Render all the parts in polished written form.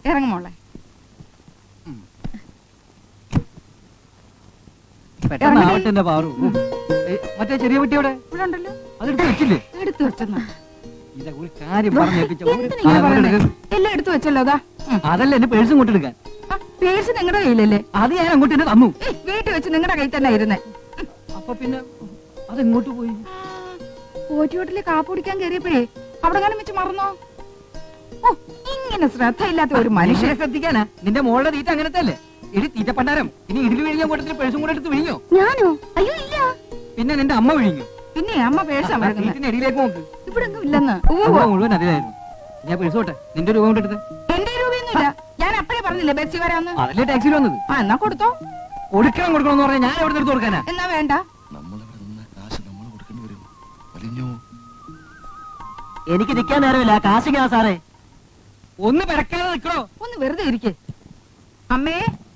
ഇറങ്ങുമോളെ. മറ്റേ ചെറിയ കുട്ടിയോടെ അതെടുത്ത് വെച്ചില്ലേ? എടുത്തു വെച്ചെന്നാ ഒരു കാര്യം എല്ലാം എടുത്തു വെച്ചല്ലോ. അതാ അതല്ല എന്റെ പേഴ്സും കൊണ്ടെടുക്കാൻ. പേഴ്സ് നിങ്ങളുടെ കയ്യിലല്ലേ? അത് ഞാൻ അങ്ങോട്ട് തന്നെ തന്നു. വീട്ടിൽ വെച്ച് നിങ്ങളുടെ കയ്യിൽ തന്നെ ഇരുന്നേ. അപ്പൊ പിന്നെ അതെങ്ങോട്ട് പോയി? പോറ്റിയോട്ടില് കാപ്പ് കുടിക്കാൻ കയറിയപ്പോഴേ അവിടെ കാലം വെച്ച് മറന്നോ? ഓ, ഇങ്ങനെ ശ്രദ്ധയില്ലാത്ത ഒരു മനുഷ്യനെ ശ്രദ്ധിക്കാനാ? നിന്റെ മോളുടെ തീറ്റ അങ്ങനത്തെ അല്ലേ? എടി തീറ്റ പണ്ടാരം. ഇനി ഇടിൽ വിഴിഞ്ഞ കൂട്ടത്തിൽ പേഴ്സും കൂടെ എടുത്ത് വിഴിഞ്ഞോ? ഞാനോ? അയ്യോ ഇല്ല. പിന്നെ നിന്റെ അമ്മ വിഴിഞ്ഞു. പിന്നെ അമ്മ പേഴ്സ് ഇടിയിലേക്ക് നോക്ക്. ഇവിടെ ഒന്നും ഇല്ലെന്ന് മുഴുവൻ അതിലായിരുന്നു. ഞാൻ പേഴ്സ് പോട്ടെ. നിന്റെ രൂപ കൊണ്ട് എടുത്ത്. എന്റെ രൂപയൊന്നുമില്ല. ഞാൻ അപ്പഴേ പറഞ്ഞില്ലേ ബസ്സിൽ വരാന്ന്. അതല്ലേ ടാക്സിയിൽ വന്നത്. എന്നാ കൊടുത്തോ. കൊടുക്കണം എന്ന് പറഞ്ഞാൽ ഞാൻ എവിടെ എടുത്ത് കൊടുക്കാനാ? എന്നാ വേണ്ട. എനിക്ക് നിൽക്കാൻ നേരമില്ല. കാശിക്കാ സാറേ. ഒന്ന് പിടക്കാതെ നിൽക്കണോ? ഒന്ന് വെറുതെ ഇരിക്കേ.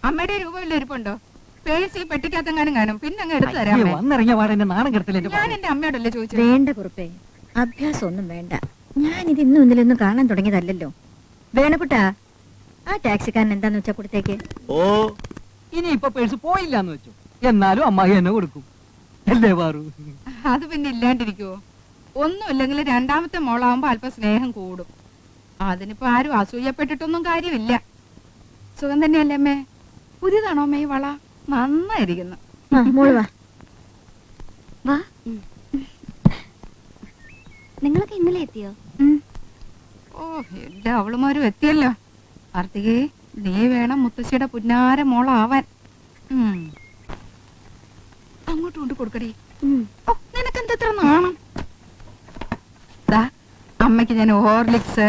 അമ്മയുടെ രൂപമില്ല ഇരിപ്പുണ്ടോ? പേഴ്സ് ഈ പെട്ടിക്കകത്തെങ്ങാനും കാണും. പിന്നെ അങ്ങ് എടുത്തു തരാം. വന്നിറങ്ങിയ പാടെ എന്റെ നാണം കെടുത്തില്ല. ഞാൻ എന്റെ അമ്മയോടല്ലേ ചോദിച്ചത്. വേണ്ട കുറുപ്പേ, അഭ്യാസം ഒന്നും വേണ്ട. ഞാനിത് ഇന്നും ഇന്നലൊന്നും കാണാൻ തുടങ്ങിയതല്ലോ. വേണക്കുട്ടാ, ആ ടാക്സിക്കാരൻ എന്താന്ന് വെച്ചാ കൊടുത്തേക്ക്. ഓ, ഇനി ഇപ്പൊ പേഴ്സ് പോയില്ലാന്ന് വെച്ചു. എന്നാലും അമ്മായി എന്നെ കൊടുക്കും അല്ലേ പാറു? അത് പിന്നെ ഇല്ലാണ്ടിരിക്കുവോ? ഒന്നുമില്ലെങ്കിൽ രണ്ടാമത്തെ മോളാവുമ്പോ അല്പം സ്നേഹം കൂടും. അതിനിപ്പോ ആരും അസൂയപ്പെട്ടിട്ടൊന്നും കാര്യമില്ല. സുഖം തന്നെയല്ലേ അമ്മേ? പുതിയതാണോ അമ്മ ഈ വള? നന്നായിരിക്കുന്നു. മോള് വാ വാ. നിങ്ങളൊക്കെ ഇന്നലെ എത്തിയോ? ഓ, എല്ലാ അവളുമാരും എത്തിയല്ലോ. കാർത്തികേ, നീ വേണം മുത്തശ്ശിയുടെ പുന്നാര മോളാവാൻ. അങ്ങോട്ട് കൊണ്ട് കൊടുക്കടി. ഓ, നിനക്കെന്തത്ര നാണം? അമ്മയ്ക്ക് ഞാൻ ഹോർലിക്സ്,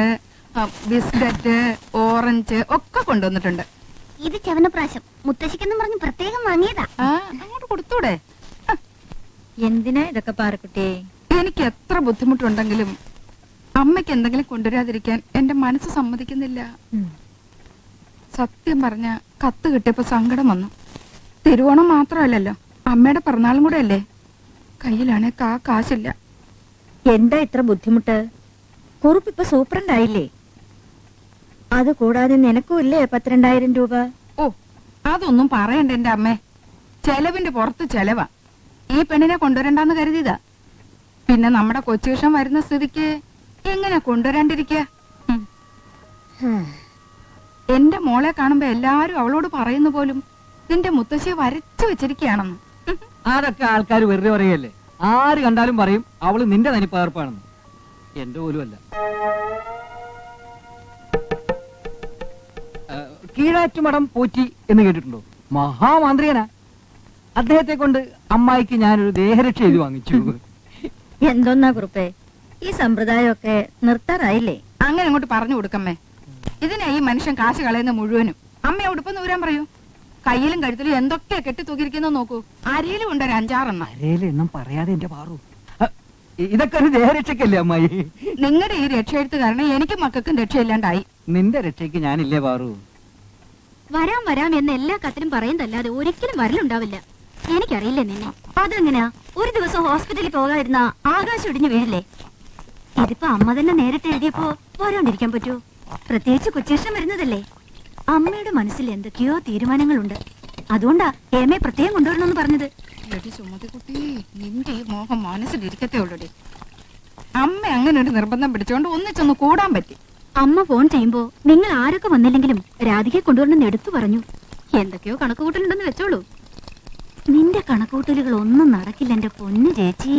ബിസ്ക്കറ്റ്, ഓറഞ്ച് ഒക്കെ കൊണ്ടുവന്നിട്ടുണ്ട്. ഇത് ചവനപ്രാശം മുത്തശ്ശിക്കെന്ന് പറഞ്ഞ് പ്രത്യേകം വാങ്ങിയതാ. അങ്ങോട്ട് കൊടുത്തൂടെ? എന്തിനാ ഇതൊക്കെ പാറക്കുട്ടി? എനിക്ക് എത്ര ബുദ്ധിമുട്ടുണ്ടെങ്കിലും അമ്മയ്ക്ക് എന്തെങ്കിലും കൊണ്ടുവരാതിരിക്കാൻ എന്റെ മനസ്സ് സമ്മതിക്കുന്നില്ല. സത്യം പറഞ്ഞ കത്ത് കിട്ടിയപ്പോ സങ്കടം വന്നു. തിരുവോണം മാത്രമല്ലല്ലോ, അമ്മയുടെ പിറന്നാളും കൂടെ അല്ലേ. കയ്യിലാണെ കാശില്ല. എന്താ ഇത്ര ബുദ്ധിമുട്ട്? കുറുപ്പിപ്പൊ സൂപ്രണ്ട് ആയില്ലേ? അത് കൂടാതെ നിനക്കും ഇല്ലേ 12,000 രൂപ? ഓ, അതൊന്നും പറയണ്ട എന്റെ അമ്മേ. ചെലവിന്റെ പുറത്ത് ചെലവാ. ഈ പെണ്ണിനെ കൊണ്ടുവരണ്ടെന്ന് കരുതിയതാ. പിന്നെ നമ്മുടെ കൊച്ചുവിഷം വരുന്ന സ്ഥിതിക്ക് എങ്ങനെ കൊണ്ടുവരാണ്ടിരിക്കുക? എന്റെ മോളെ കാണുമ്പോ എല്ലാരും അവളോട് പറയുന്നു പോലും നിന്റെ മുത്തശ്ശിയെ വരച്ചു വെച്ചിരിക്കുകയാണെന്ന്. അതൊക്കെ ആൾക്കാർ വെറുതെ പറയല്ലേ. ആര് കണ്ടാലും പറയും അവള് നിന്റെ തനിപ്പകർപ്പാണെന്ന്. എന്റെ പോലും അല്ല. കീഴാറ്റുമടം പോറ്റി എന്ന് കേട്ടിട്ടുണ്ടോ? മഹാമാന്ത്രികനാ. അദ്ദേഹത്തെ കൊണ്ട് അമ്മായിക്ക് ഞാനൊരു ദേഹരക്ഷ എഴുതി വാങ്ങിച്ചു. എന്തോന്നാ കുറുപ്പേ, ഈ സമ്പ്രദായമൊക്കെ നിർത്താറായില്ലേ? അങ്ങനെ അങ്ങോട്ട് പറഞ്ഞു കൊടുക്കമ്മേ. ഇതിനാ ഈ മനുഷ്യൻ കാശ് കളയുന്ന മുഴുവനും. അമ്മയെ ഉടുപ്പെന്ന് ഊരാൻ പറയൂ. കയ്യിലും കഴുത്തിലും എന്തൊക്കെയാ കെട്ടി തൂക്കിയിരിക്കുന്ന നോക്കൂ. അരയിലും ഉണ്ട് ഒരു 5-6 എണ്ണം. പറയാതെ എന്റെ പാറു, ഇതൊക്കെ ഒരു ദേഹരക്ഷക്കല്ലേ അമ്മായി? നിങ്ങളുടെ ഈ രക്ഷയെടുത്ത് കാരണം എനിക്കും മക്കൾക്കും രക്ഷയില്ലാണ്ടായി. നിന്റെ രക്ഷയ്ക്ക് ഞാനില്ലേ പാറു? വരാം എന്ന് എല്ലാ കത്തിലും പറയുന്നതല്ലാതെ ഒരിക്കലും വരലുണ്ടാവില്ല. എനിക്കറിയില്ലേ നിന്നെ. അതെങ്ങനെയാ ഒരു ദിവസം ഹോസ്പിറ്റലിൽ പോകാതിരുന്ന ആകാശം ഇടിഞ്ഞു വീഴില്ലേ? ഇതിപ്പോ അമ്മ തന്നെ നേരിട്ട് എഴുതിയപ്പോ വരാണ്ടിരിക്കാൻ പറ്റൂ? പ്രത്യേകിച്ച് കൊച്ചേഷം വരുന്നതല്ലേ. അമ്മയുടെ മനസ്സിൽ എന്തൊക്കെയോ തീരുമാനങ്ങളുണ്ട്. അതുകൊണ്ടാ ഹേമയെ പ്രത്യേകം കൊണ്ടുവരണമെന്ന് പറഞ്ഞത്. സുമതികുട്ടി, നിന്റെ ഈ മോഹം മനസ്സിലിരിക്കത്തേ ഉള്ളൂടി. അമ്മ അങ്ങനെ ഒരു നിർബന്ധം പിടിച്ചോണ്ട് ഒന്നിച്ചൊന്ന് കൂടാൻ പറ്റി. അമ്മ ഫോൺ ചെയ്യുമ്പോ നിങ്ങൾ ആരൊക്കെ വന്നില്ലെങ്കിലും രാധികയെ കൊണ്ടുവരണമെന്ന് എടുത്തു പറഞ്ഞു. എന്തൊക്കെയോ കണക്കുകൂട്ടലുണ്ടെന്ന് വെച്ചോളൂ. നിന്റെ കണക്കുകൂട്ടലുകൾ ഒന്നും നടക്കില്ല എന്റെ പൊന്നു ചേച്ചി.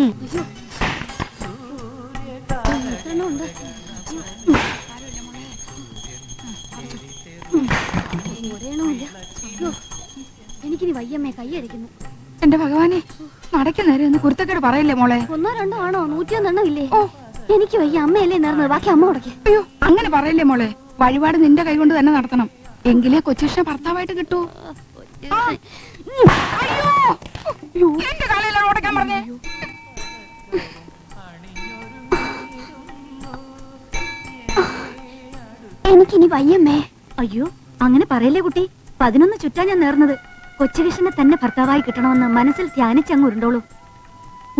എനിക്കിനി വയ്യമ്മേ, കൈയടിക്കുന്നു. എന്റെ ഭഗവാനെ, നടക്കുന്നേരം ഒന്ന് കുരുത്തക്കേട് പറയില്ലേ മോളെ? 1 2 ആണോ? 101 ഇല്ലേ? ഓ, എനിക്ക് വയ്യ. അമ്മയല്ലേ നേർന്നത്, ബാക്കി അമ്മ ഉടക്കി. അയ്യോ, അങ്ങനെ പറയില്ലേ മോളെ. വഴിപാട് നിന്റെ കൈ കൊണ്ട് തന്നെ നടത്തണം. എങ്കിലേ കൊച്ചിഷ്ണ ഭർത്താവായിട്ട് കിട്ടൂ. എന്റെ കാലയിലാണ് ഉടക്കാൻ പറഞ്ഞേ. എനിക്കിനി വയ്യമ്മേ. അയ്യോ, അങ്ങനെ പറയല്ലേ കുട്ടി. 11 ചുറ്റാ ഞാൻ നേർന്നത്. കൊച്ചുകൃഷ്ണനെ തന്നെ ഭർത്താവായി കിട്ടണമെന്ന് മനസ്സിൽ ധ്യാനിച്ചങ്ങ് ഉരുണ്ടോളൂ.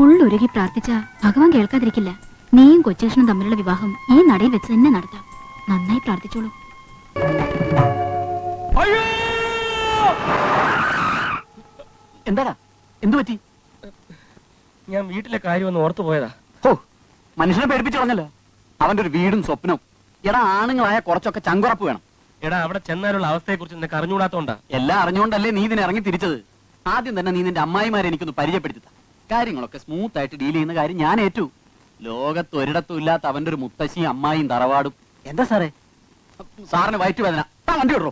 ഉള്ളൊരുകി പ്രാർത്ഥിച്ച ഭഗവാൻ കേൾക്കാതിരിക്കില്ല. നീയും കൊച്ചുകൃഷ്ണനും തമ്മിലുള്ള വിവാഹം ഈ നടയിൽ വെച്ച് തന്നെ നടത്താം. നന്നായി പ്രാർത്ഥിച്ചോളൂ. എന്താടാ, എന്തു പറ്റി? ഞാൻ വീട്ടിലെ കാര്യം ഒന്ന് ഓർത്തു പോയതാ. ഓ, മനുഷ്യനെ പേടിപ്പിച്ചു പറഞ്ഞല്ലോ. അവന്റെ ഒരു വീടും സ്വപ്നവും. എടാ, ആണുങ്ങളായ കുറച്ചൊക്കെ ചങ്കുറപ്പ് വേണം. എടാ, അവിടെ ചെന്നാലുള്ള അവസ്ഥയെ കുറിച്ച് നിനക്ക് അറിഞ്ഞുകൂടാത്തോണ്ടാ. എല്ലാം അറിഞ്ഞുകൊണ്ടല്ലേ നീ ഇതിന് ഇറങ്ങി തിരിച്ചത്. ആദ്യം തന്നെ നീ നിന്റെ അമ്മായിമാരെ എനിക്കൊന്ന് പരിചയപ്പെടുത്തി കാര്യങ്ങളൊക്കെ സ്മൂത്ത് ആയിട്ട് ഡീൽ ചെയ്യുന്ന കാര്യം ഞാൻ ഏറ്റു. ലോകത്ത് ഒരിടത്തും ഇല്ലാത്ത അവന്റെ ഒരു മുത്തശ്ശിയും അമ്മായിയും തറവാടും. എന്താ സാറേ? സാറിന് വയറ്റ് വേദന. വണ്ടി വിടറോ.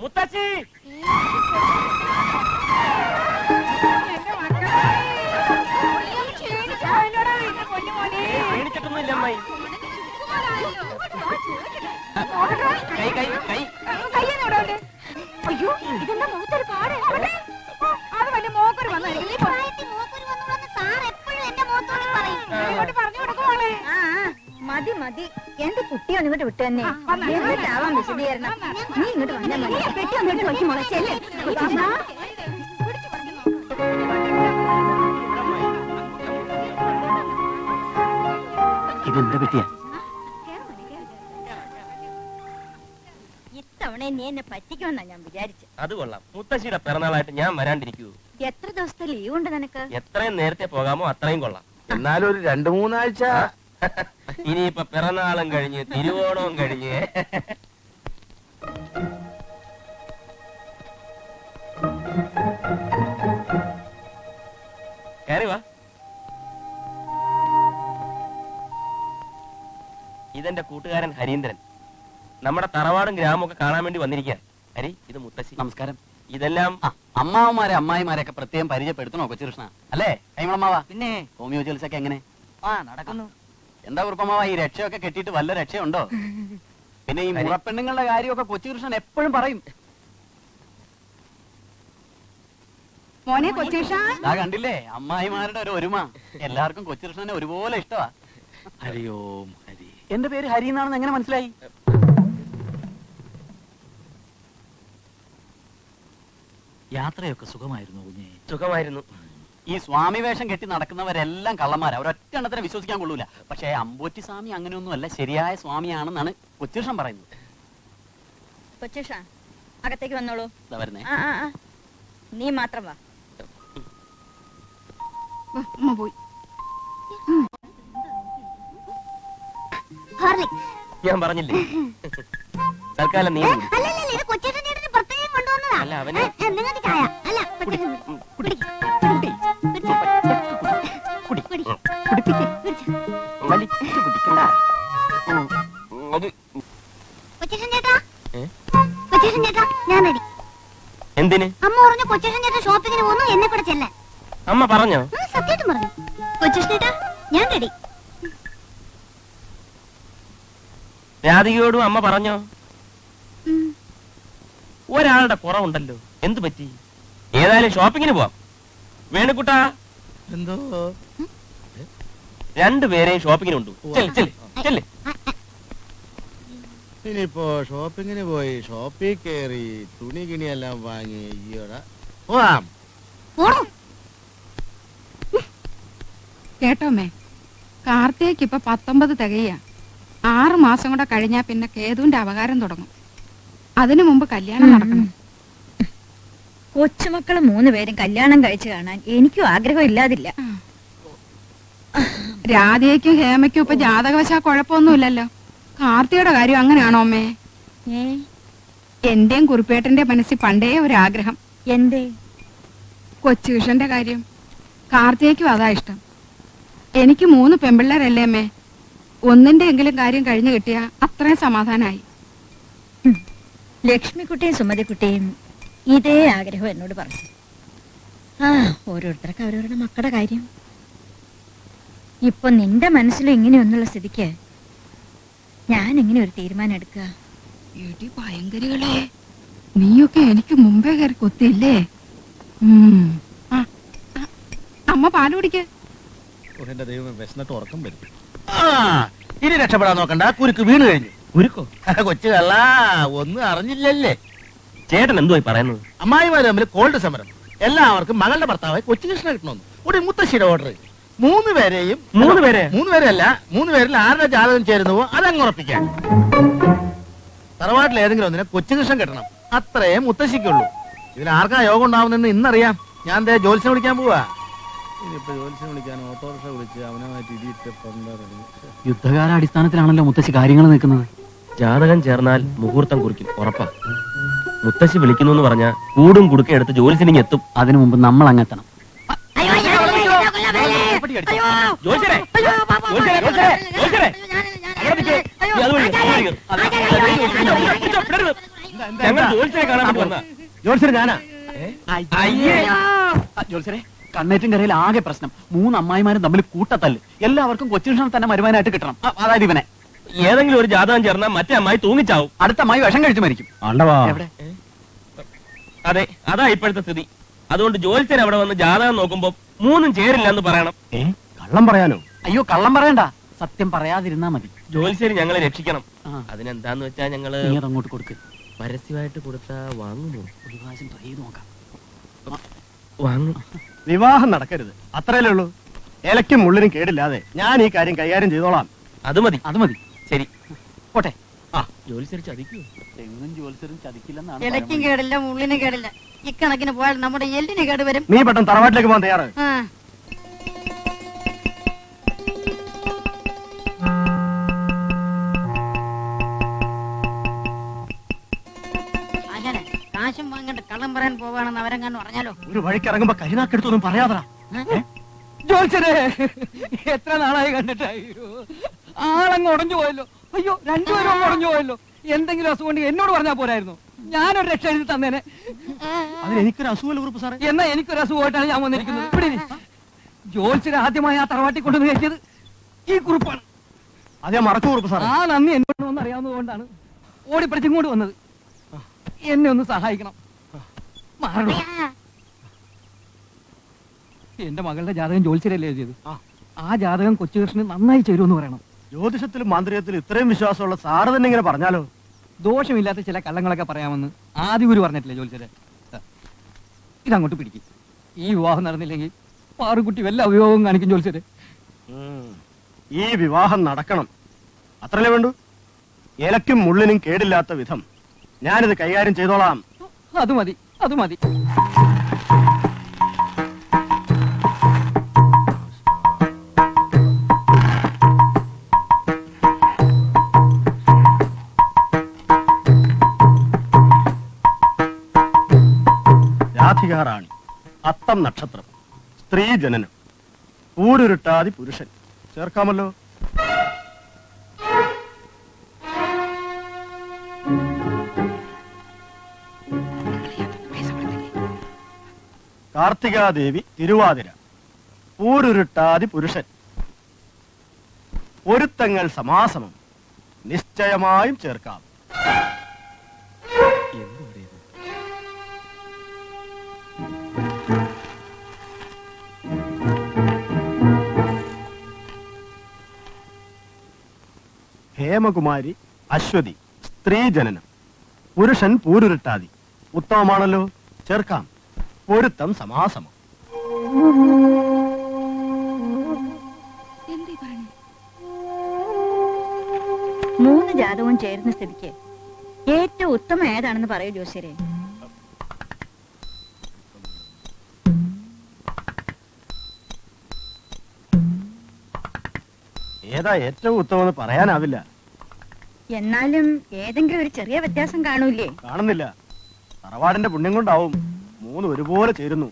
മുത്തശ്ശി, പേടിച്ചിട്ടൊന്നുമില്ല അമ്മായി. കൈ കൈ കൈ അയ്യോ, ഇതെന്താ മുഖത്തൊരു പാട്? അത് വലിയ മോക്കൊരു വന്നായിരിക്കും. നീ പറഞ്ഞു കൊടുക്കുമോളെ. മതി മതി, എന്റെ കുട്ടിയെ ഇങ്ങോട്ട് വിട്ടു തന്നെ. എന്നിട്ടാവാം വിശദീകരണം. നീ ഇങ്ങോട്ട് വന്നാൽ മതി. പെട്ടി വന്നിട്ട് വയ്ക്കും മോളെ. ചെല്ലേ. ഇതെന്താ പറ്റിയ? ഇത്തവണ നീ എന്നെ പറ്റിക്കുമെന്നാ ഞാൻ വിചാരിച്ചു. അത് കൊള്ളാം. മുത്തശ്ശിയുടെ പിറന്നാളായിട്ട് ഞാൻ വരാണ്ടിരിക്കൂ. എത്ര ദിവസത്തെ ലീവ് ഉണ്ട് നിനക്ക്? എത്രയും നേരത്തെ പോകാമോ അത്രയും കൊള്ളാം. എന്നാലും ഒരു 2-3 ആഴ്ച. ഇനിയിപ്പൊ പിറന്നാളും കഴിഞ്ഞ് തിരുവോണവും കഴിഞ്ഞ് കയറി വാ. ഇതെന്റെ കൂട്ടുകാരൻ ഹരീന്ദ്രൻ. നമ്മുടെ തറവാടും ഗ്രാമവും ഒക്കെ കാണാൻ വേണ്ടി വന്നിരിക്കുക. ഹരി, ഇത് മുത്തശ്ശി. നമസ്കാരം. ഇതെല്ലാം അമ്മാവന്മാരെ അമ്മായിമാരെയൊക്കെ പ്രത്യേകം പരിചയപ്പെടുത്തണോ കൊച്ചുകൃഷ്ണ? അല്ലേ കൈമളമ്മാവാ? പിന്നെ ഹോമിയോ ചികിത്സയൊക്കെ എങ്ങനെ? നടക്കുന്നു. എന്താ കുറുപ്പമ്മാവ, ഈ രക്ഷയൊക്കെ കെട്ടിയിട്ട് വല്ല രക്ഷയുണ്ടോ? പിന്നെ ഈ മുറപ്പെണ്ണുങ്ങളുടെ കാര്യമൊക്കെ കൊച്ചുകൃഷ്ണൻ എപ്പോഴും പറയും. മോനെ കൊച്ചേഷ, ഇതാ കണ്ടില്ലേ അമ്മായിമാരുടെ ഒരു ഒരുമ. എല്ലാവർക്കും കൊച്ചുകൃഷ്ണനെ ഒരുപോലെ ഇഷ്ടമാ. ഹരിയോം ഹരി. എന്റെ പേര് ഹരി എന്നാണെന്ന് എങ്ങനെ മനസ്സിലായി? യാത്രയൊക്കെ സുഖമായിരുന്നു കുഞ്ഞെ? സുഖമായിരുന്നു. ഈ സ്വാമി വേഷം കെട്ടി നടക്കുന്നവരെല്ലാം കള്ളന്മാരാ. ഒരൊറ്റ എണ്ണത്തിനെ വിശ്വസിക്കാൻ കൊള്ളൂല. പക്ഷേ അമ്പോറ്റി സ്വാമി അങ്ങനെയൊന്നും അല്ല, ശരിയായ സ്വാമിയാണെന്നാണ് കൊച്ചുകൃഷ്ണൻ പറയുന്നത്. കൊച്ചേഷ, അകത്തേക്ക് വന്നോളൂ. ഇതാ വരുന്നേ. നീ മാത്രം വാ. അമ്മ പോയി. ഞാൻ പറഞ്ഞില്ലേ, തൽക്കാലം നീ കുടി. അല്ല, അവന് വലിച്ചു കുടിക്കണ്ട. അത് ഞാൻ റെഡി. എന്തിന്? അമ്മ പറഞ്ഞു കൊച്ചേഷൻ ചേട്ടൻ ഷോപ്പിങ്ങിന് പോകുന്നു, എന്നെ കൂടെ ചെല്ലാൻ. അമ്മ പറഞ്ഞോ? സത്യമായിട്ടും പറഞ്ഞു. കൊച്ചേഷൻ ചേട്ടാ, ഞാൻ റെഡി. രാധികയോടും അമ്മ പറഞ്ഞോ? ഒരാളുടെ കുറവുണ്ടല്ലോ, എന്തു പറ്റി? ഏതായാലും ഷോപ്പിങ്ങിന് പോവാം. വേണുക്കുട്ടാ, എന്തോ രണ്ടുപേരെയും ഷോപ്പിങ്ങിന് കൊണ്ടു. ചെല്ല്. ഇനിയിപ്പോ ഷോപ്പിങ്ങിന് പോയി ഷോപ്പിൽ കയറി തുണി കിണിയെല്ലാം വാങ്ങി പോവാം. കേട്ടോമേ, കാർത്തികയ്ക്ക് ഇപ്പൊ 19 തികയാ. 6 മാസം കൂടെ കഴിഞ്ഞാ പിന്നെ കേതുവിന്റെ അവകാരം തുടങ്ങും. അതിനു മുമ്പ് കല്യാണം നടക്കണം. കൊച്ചുമക്കള് 3 പേരും കല്യാണം കഴിച്ചു കാണാൻ എനിക്കും ആഗ്രഹം ഇല്ലാതില്ല. രാധയ്ക്കും ഹേമയ്ക്കും ഇപ്പൊ ജാതകവശാ കുഴപ്പമൊന്നുമില്ലല്ലോ. കാർത്തികയുടെ കാര്യം അങ്ങനെയാണോ അമ്മേ? എന്റെയും കുറുപ്പേട്ടന്റെ മനസ്സിൽ പണ്ടേ ഒരാഗ്രഹം. എന്തേ? കൊച്ചുകൃഷ്ണന്റെ കാര്യം. കാർത്തികയ്ക്കും അതാ ഇഷ്ടം. എനിക്ക് 3 പെമ്പിള്ളേരല്ലേ അമ്മേ. ഒന്നിന്റെ എങ്കിലും കാര്യം കഴിഞ്ഞു കിട്ടിയ അത്രയും സമാധാനായി. ലക്ഷ്മിക്കുട്ടിയും സുമതിക്കുട്ടിയും ഇതേ ആഗ്രഹം എന്നോട് പറഞ്ഞു. ഓരോരുത്തർക്ക് അവരവരുടെ മക്കളുടെ കാര്യം. ഇപ്പൊ നിന്റെ മനസ്സിലും ഇങ്ങനെയൊന്നുള്ള സ്ഥിതിക്ക് ഞാൻ എങ്ങനെ ഒരു തീരുമാനം എടുക്കുക? എടി ഭയങ്കരികളെ, നീയൊക്കെ എനിക്ക് മുമ്പേ കയറി കൊത്തിയില്ലേ? അമ്മ പാല് കുടിക്ക്. എന്റെ ദൈവം വിശന്നിട്ട് ഉറക്കം വരും. ഇനി രക്ഷപ്പെടാൻ നോക്കണ്ട, കുരുക്ക് വീണ് കഴിഞ്ഞു. കുരുക്കോ? കൊച്ചു കള്ള ഒന്നും അറിഞ്ഞില്ലല്ലേ? ചേട്ടൻ എന്തുവായി പറയുന്നത്? അമ്മായിമാര് തമ്മിൽ കോൾഡ് സമരം. എല്ലാവർക്കും മകളുടെ ഭർത്താവ് കൊച്ചുകൃഷ്ണ കിട്ടണമെന്ന് ഒരു മുത്തശ്ശിയുടെ ഓർഡർ. 3 പേരെയും 3 പേരെ? 3 പേരല്ല, 3 പേരിൽ ആരുടെ ജാതകം ചേരുന്നുവോ അതങ്ങ് ഉറപ്പിക്കാൻ. തറവാട്ടിൽ ഏതെങ്കിലും ഒന്നിനെ കൊച്ചുകൃഷ്ണൻ കിട്ടണം, അത്രേ മുത്തശ്ശിക്കുള്ളൂ. ഇതിൽ ആർക്കാ യോഗം ഉണ്ടാവുന്നെന്ന് ഇന്നറിയാം. ഞാൻ ദേ ജോത്സ്യനെ വിളിക്കാൻ പോവാ. ഇനിയിപ്പോ ജോത്സ്യനെ വിളിക്കാൻ ഓട്ടോറിക്ഷ വിളിച്ച് അവനുമായിട്ട് ഇടിയിട്ട് യുദ്ധകാലാടിസ്ഥാനത്തിലാണല്ലോ മുത്തശ്ശി കാര്യങ്ങൾ നിൽക്കുന്നത്. ജാതകം ചേർന്നാൽ മുഹൂർത്തം കുറിക്കും, ഉറപ്പാ. മുത്തശ്ശി വിളിക്കുന്നു എന്ന് പറഞ്ഞാ കൂടും കുടുക്ക എടുത്ത് ജോലിസിനിങ് എത്തും. അതിനു മുമ്പ് നമ്മൾ അങ്ങെത്തണം. ജോലിസരെ, ജോലിസരെ, ജോലിസരെ, ജോലിസരെ. അവിടെ നിൽക്ക്. നീ അതുവഴി, അതുവഴി. ഞങ്ങൾ ജോലിസരെ കാണാൻ വേണ്ടി വന്നതാ. ജോത്സ്യൻ ഞാനാ. അയ്യേ. ജോത്സരെ, കണ്ണേറ്റും കരയിൽ ആകെ പ്രശ്നം. 3 അമ്മായിമാരും തമ്മിൽ കൂട്ടത്തല്ല്. എല്ലാവർക്കും കൊച്ചുകൃഷ്ണൻ തന്നെ മരുമാനായിട്ട് കിട്ടണം. അതായത് ഇവനെ. ഏതെങ്കിലും ഒരു ജാതകം ചേർന്നാൽ മറ്റേ അമ്മായി തൂങ്ങിച്ചാവും. അടുത്ത അമ്മായി വിഷം കഴിച്ചു മരിക്കും. എവിടെ? അതെ, അതാ ഇപ്പോഴത്തെ സ്ഥിതി. അതുകൊണ്ട് ജോലിസൻ അവിടെ വന്ന് ജാതകം നോക്കുമ്പോ 3 ചേരില്ല എന്ന് പറയണം. കള്ളം പറയാനോ? അയ്യോ, കള്ളം പറയണ്ട, സത്യം പറയാതിരുന്നാ മതി. ജോലിസേരി ഞങ്ങളെ രക്ഷിക്കണം. ആ. അതിനെന്താന്ന് വെച്ചാ ഞങ്ങള് നീ അതങ്ങോട്ട് കൊടുക്ക്. പരസ്യമായിട്ട് കൊടുത്താ വാങ്ങുമോ? ഒരു പ്രാവശ്യം ട്രൈ ചെയ്ത് നോക്കാം. വാങ്ങും. വിവാഹം നടക്കരുത്, അത്രയല്ലേ ഉള്ളൂ. ഇലയ്ക്കും മുള്ളിനും കേടില്ലാതെ ഞാൻ ഈ കാര്യം കൈകാര്യം ചെയ്തോളാം. അത് മതി. അത് മതി. ശരി, പോട്ടെ. ജോലിസേരി ചതിക്കൂ. തെങ്ങും ജോത്സരും ചതിക്കില്ലെന്നാണ് ഇലയ്ക്കും കേടില്ല, മുള്ളിനും കേടില്ല. ഇക്കണക്കിന് പോയാൽ നമ്മുടെ എല്ലിന് കേട് വരും. നീ പെട്ടെന്ന് തറവാട്ടിലേക്ക് പോകാൻ തയ്യാറ്? ആ. അങ്ങനെ കാശും വാങ്ങേണ്ട കള്ളം പറയാൻ പോവാണെന്ന് അവരെങ്ങാനും പറഞ്ഞാലോ? ഒരു വഴിക്ക് ഇറങ്ങുമ്പോ കരിനാക്കെടുത്തൊന്നും പറയാതാ. ജോത്സരെ, എത്ര നാളായി കണ്ടിട്ടായോ? ആളങ്ങ് ഉടഞ്ഞു പോയല്ലോ. അയ്യോ, 2 പേരും ഉടഞ്ഞു പോയല്ലോ. എന്തെങ്കിലും അസുഖം ഉണ്ടെങ്കിൽ എന്നോട് പറഞ്ഞാൽ പോരായിരുന്നു, ഞാനൊരു രക്ഷ എഴുതി തന്നേനെ. അതിന് എനിക്കൊരു അസുഖമല്ല കുറിപ്പ് സാറേ. എന്നാ എനിക്കൊരു അസുഖമായിട്ടാണ് ഞാൻ വന്നിരിക്കുന്നത്. ഇവിടെ ജോത്സര് ആദ്യമായി ആ തറവാട്ടി കൊണ്ടുവന്ന് കയറ്റിയത് ഈ കുറിപ്പാണ്. അതേ മറച്ചു കുറിപ്പ് സാറേ. ആ നന്ദി എന്നോട് ഒന്ന് അറിയാവുന്നതുകൊണ്ടാണ് ഓടിപ്പടിച്ച് ഇങ്ങോട്ട് വന്നത്. എന്നെ ഒന്ന് സഹായിക്കണം. മാറണം. എന്റെ മകളുടെ ജാതകം ജോത്സരല്ലേ എഴുതിയത്. ആ ജാതകം കൊച്ചുകൃഷ്ണന് നന്നായി ചേരുമെന്ന് പറയണം. ജ്യോതിഷത്തിലും മാന്ത്രികത്തിലും ഇത്രയും വിശ്വാസമുള്ള സാറ് തന്നെ ഇങ്ങനെ പറഞ്ഞാലോ? ദോഷമില്ലാത്ത ചില കള്ളങ്ങളൊക്കെ പറയാമെന്ന് ആദിഗുരു പറഞ്ഞിട്ടില്ലേ ജോത്സരെ? ഇതങ്ങോട്ട് പിടിക്കും. ഈ വിവാഹം നടന്നില്ലെങ്കിൽ പാറുകുട്ടി വല്ല ഉപയോഗം കാണിക്കും ജോത്സരെ. ഈ വിവാഹം നടക്കണം, അത്രല്ലേ വേണ്ടു. ഇലയ്ക്കും മുള്ളിനും കേടില്ലാത്ത വിധം ഞാനിത് കൈകാര്യം ചെയ്തോളാം. അത് മതി, അത് മതി. രാധികാറാണി, അത്തം നക്ഷത്രം, സ്ത്രീ ജനനം, ഊടുരുട്ടാതി പുരുഷൻ. ചേർക്കാമല്ലോ. കാർത്തികാദേവി തിരുവാതിര, ഊരുരുട്ടാതി പുരുഷൻ. പൊരുത്തങ്ങൾ സമാസമം, നിശ്ചയമായും ചേർക്കാം. ഹേമകുമാരി, അശ്വതി, സ്ത്രീ ജനനം, പുരുഷൻ പൂരുരുട്ടാതി. ഉത്തമമാണല്ലോ, ചേർക്കാം. പൊരുത്തം സമാസമം. എന്തീ പറഞ്ഞു? 3 ജാതകവും ചേരുന്ന സ്ഥിതിക്ക് ഏറ്റവും ഉത്തമം ഏതാണെന്ന് പറയൂ ജോസിരെ. ഏതാ ഏറ്റവും ഉത്തമമെന്ന് പറയാനാവില്ല. എന്നാലും ഏതെങ്കിലും ഒരു ചെറിയ വ്യത്യാസം കാണൂലേ? കാണുന്നില്ല. തറവാടിന്റെ പുണ്യം കൊണ്ടാവും 3 ഒരുപോലെ ചേരുന്നു.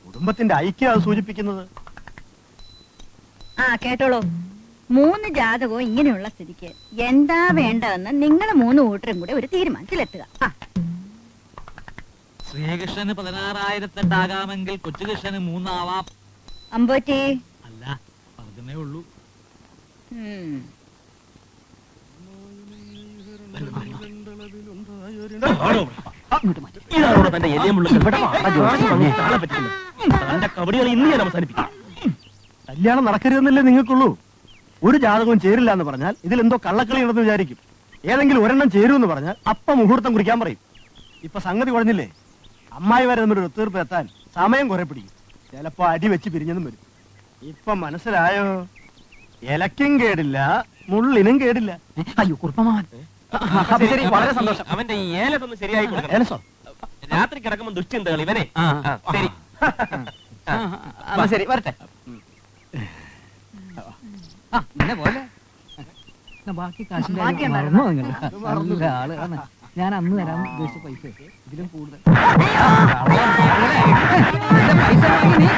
കുടുംബത്തിന്റെ ഐക്യം അത് സൂചിപ്പിക്കുന്നത്. ആ കേട്ടോളൂ, 3 ജാതകവും ഇങ്ങനെയുള്ള സ്ഥിതിക്ക് എന്താ വേണ്ടതെന്ന് നിങ്ങൾ 3 കൂട്ടരും കൂടെ ഒരു തീരുമാനത്തിലെത്തുക. ശ്രീകൃഷ്ണന് 16,008 കൊച്ചുകൃഷ്ണന് 3 ആവാം. അമ്പോറ്റി അല്ല, പറഞ്ഞേ ഉള്ളൂ. ഇതാണോ തന്റെ എലിയമുള്ള തന്റെ കബഡികൾ ഇന്ന് ഞാൻ അവസാനിപ്പിക്കും. കല്യാണം നടക്കരുതെന്നല്ലേ നിങ്ങൾക്കുള്ളൂ. ഒരു ജാതകവും ചേരില്ല എന്ന് പറഞ്ഞാൽ ഇതിൽ എന്തോ കള്ളക്കളി ഉണ്ടെന്ന് വിചാരിക്കും. ഏതെങ്കിലും ഒരെണ്ണം ചേരുമെന്ന് പറഞ്ഞാൽ അപ്പ മുഹൂർത്തം കുറിക്കാൻ പറയും. ഇപ്പൊ സംഗതി കുഴഞ്ഞില്ലേ? അമ്മായി വരെ തമ്മിൽ ഒരു ഒത്തുതീർപ്പ് എത്താൻ സമയം കുറെ പിടിക്കും, ചിലപ്പോ അടി വെച്ച് പിരിഞ്ഞതും വരും. ഇപ്പൊ മനസ്സിലായോ? ഇലക്കും കേടില്ല, മുള്ളിനും കേടില്ല. അയ്യോ കുറുപ്പമാവൻ. ശരി, വളരെ സന്തോഷം. അവന്റെ ഈ ഏലത്തൊന്ന് ശരിയായി കൊടുക്കണം. ഏലസോ? രാത്രി കിടക്കുമ്പോ ദുശ്ചിന്തകൾ ഇവനെ. ആ, ശരി. എന്നാ ശരി, വരട്ടെ. നിന്നെ പോലെ ബാക്കി കാശിന്റെ കാര്യം മറന്നോ നിങ്ങള്? നല്ല ആളാണ്. ഞാൻ അന്ന് തരാൻ ഉദ്ദേശിച്ച പൈസ ഇതിലും കൂടുതൽ. എന്റെ പൈസ വാങ്ങി നീ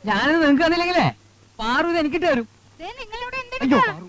ഞാനത് നിങ്ങക്ക് തന്നില്ലെങ്കിലേ പാറു ഇത് എനിക്കിട്ട് തരും. ദേ, നിങ്ങളിവിടെ അയ്യോ എന്തെടുക്കാ?